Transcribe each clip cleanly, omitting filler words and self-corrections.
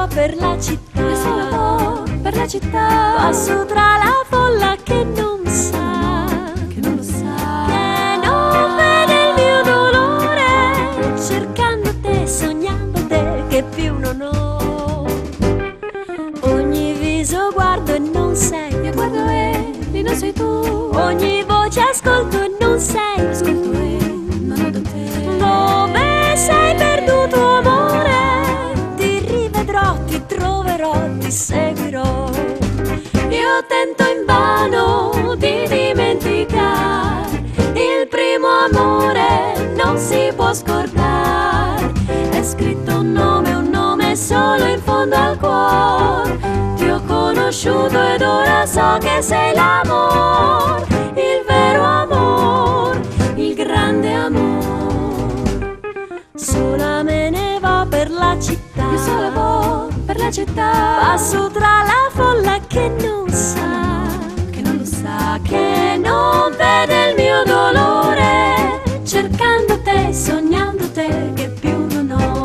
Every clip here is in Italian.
vo' per la città, io sola vo' per la città. passo tra la folla che non sa, che non lo sa, che non vede il mio dolore, cercando te, sognando te, che più non ho. Ogni viso guardo e non sei, io guardo e lì non sei tu. ogni voce ascolto e non sei Ascolto tu. e non vedo te. Dove sei perduto amore? Ti rivedrò, ti troverò, ti seguirò. Io tento invano di dimenticare, il primo amore non si può scordare. È scritto un nome solo in fondo al cuore. Ti ho conosciuto ed ora so che sei l'amor, il vero amor, il grande amor. Sola me ne va per la città, Io sola vo' per la città, passo tra la folla che non sa, che non lo sa, che non vede il mio dolore, cercando te, sognando te, che più non ho.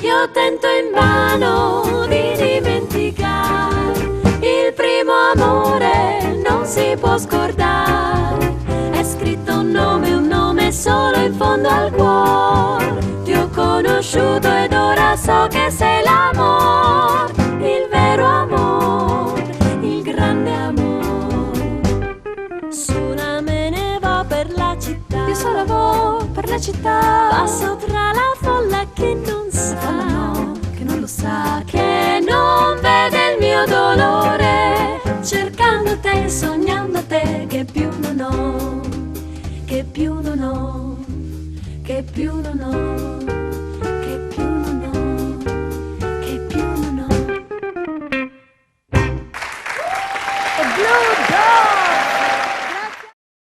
Io tento invano di dimenticare, il primo amore non si può scordare. È scritto un nome solo in fondo al cuore. Ti ho conosciuto ed ora so che sei l'amor, il vero amor, il grande amor. Sola me ne va per la città, io sola vo' per la città, passo tra la folla che non folla no, che non lo sa, che non vede il mio dolore, cercando te, sognando te, che più non ho, che più non ho, che più non ho.